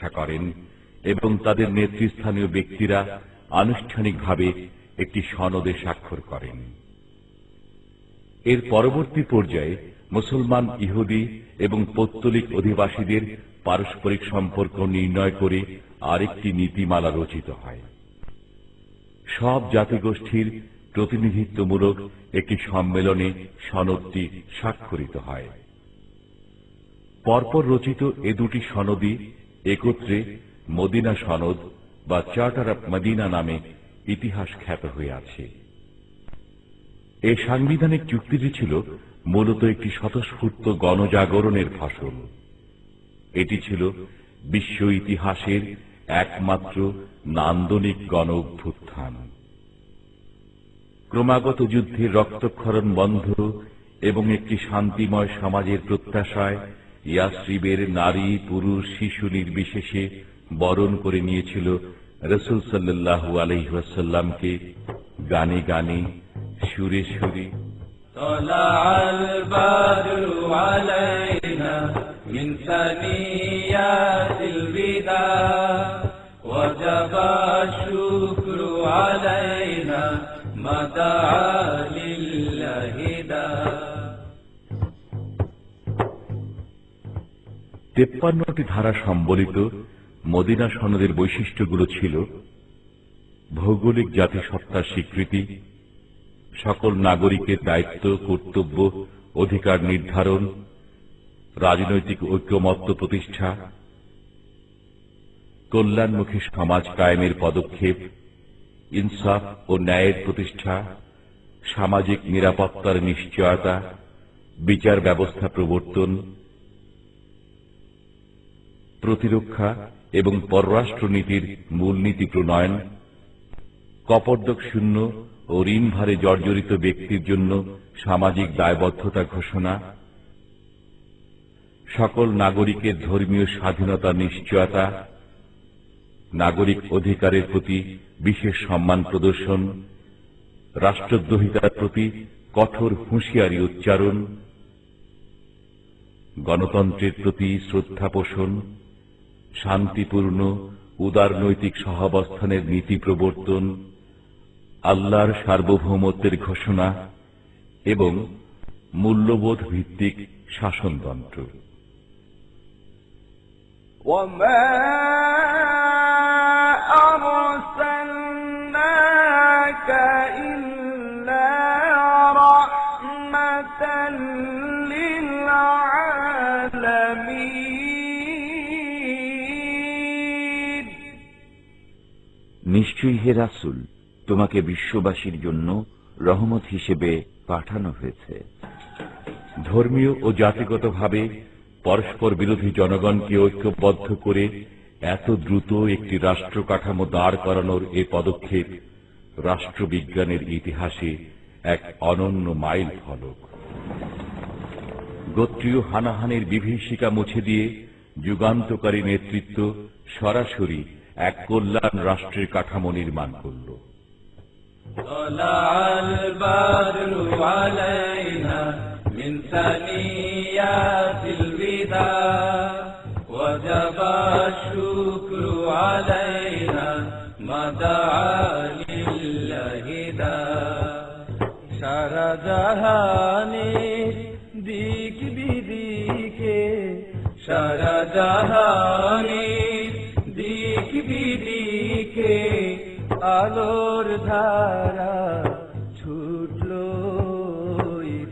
প্রতিষ্ঠা করেন এবং তাদের নেতৃস্থানীয় ব্যক্তিরা আনুষ্ঠানিকভাবে একটি সনদে স্বাক্ষর করেন। এর পরবর্তী পর্যায়ে মুসলমান, ইহুদি এবং পৌত্তলিক অধিবাসীদের পারস্পরিক সম্পর্ক নির্ণয় করে আরেকটি নীতিমালা রচিত হয়। সব জাতিগোষ্ঠীর প্রতিনিধিত্বমূলক একটি সম্মেলনে সনদটি স্বাক্ষরিত হয়। পরপর রচিত এ দুটি সনদই একত্রে মদিনা সনদ বা চার্টার অব মদিনা নামে ইতিহাস খ্যাত হয়ে আছে। এই সাংবিধানিক চুক্তিটি ছিল মূলত একটি স্বতঃস্ফূর্ত গণজাগরণের ফসল। এটি ছিল বিশ্ব ইতিহাসের একমাত্র নান্দনিক গণ অভ্যুত্থান। ক্রমাগত যুদ্ধের রক্তক্ষরণ বন্ধ এবং একটি শান্তিময় সমাজের প্রত্যাশায় ইয়াসরিবের নারী, পুরুষ, শিশু নির্বিশেষে বরণ করে নিয়েছিল রাসূল সাল্লাল্লাহু আলাইহি ওয়াসাল্লামকে গানে গানে, সুরে সুরে। طلع البدر علينا من ثنيات الوداع وجب الشكر علينا ما دعا لله داع। 53টি ধারা সম্বলিত মদিনা সনদের বৈশিষ্ট্যগুলো ছিল: ভৌগোলিক জাতিসত্তার স্বীকৃতি, সকল নাগরিকের দায়িত্ব, কর্তব্য, অধিকার নির্ধারণ, রাজনৈতিক ঐক্যমত্য প্রতিষ্ঠা, কল্যাণমুখী সমাজ কায়েমের পদক্ষেপ, ইনসাফ ও ন্যায়ের প্রতিষ্ঠা, সামাজিক নিরাপত্তার নিশ্চয়তা, বিচার ব্যবস্থা প্রবর্তন, প্রতিরক্ষা এবং পররাষ্ট্রনীতির মূলনীতি প্রণয়ন, কপর্দক শূন্য ও ঋণভারে জর্জরিত ব্যক্তির জন্য সামাজিক দায়বদ্ধতা ঘোষণা, সকল নাগরিকের ধর্মীয় স্বাধীনতার নিশ্চয়তা, নাগরিক অধিকারের প্রতি বিশেষ সম্মান প্রদর্শন, রাষ্ট্রদ্রোহিতার প্রতি কঠোর হুঁশিয়ারি উচ্চারণ, গণতন্ত্রের প্রতি শ্রদ্ধা পোষণ, শান্তিপূর্ণ উদারনৈতিক সহাবস্থানের নীতি প্রবর্তন, আল্লাহর সার্বভৌমত্বের ঘোষণা এবং মূল্যবোধ ভিত্তিক শাসনতন্ত্র। وما أرسلناك إلا رحمة للعالمين। নিশ্চয়ই হে রাসূল, তোমাকে বিশ্ববাসীর জন্য রহমত হিসেবে পাঠানো হয়েছে। ধর্মীয় ও জাতিগতভাবে পরস্পর বিরোধী জনগণকে ঐক্যবদ্ধ করে এত দ্রুত একটি রাষ্ট্র কাঠামো দাঁড় করানোর এ পদক্ষেপ রাষ্ট্রবিজ্ঞানের ইতিহাসে এক অনন্য মাইল ফলক। গোত্রীয় হানাহানির বিভীষিকা মুছে দিয়ে যুগান্তকারী নেতৃত্ব সরাসরি এক কল্যাণ রাষ্ট্রের কাঠামো নির্মাণ করল। طلع البدر علينا من ثنيات الوداع وجب الشكر علينا ما دعا لله داع। সারা জাহানের দিক বিদিকে, সারা জাহানের দিক বিদিকে আলোর ধারা ছুটলো।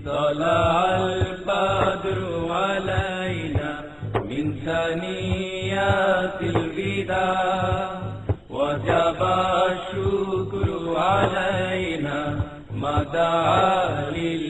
طلع البدر علينا من ثنيات الوداع وجب الشكر علينا ما دعا لله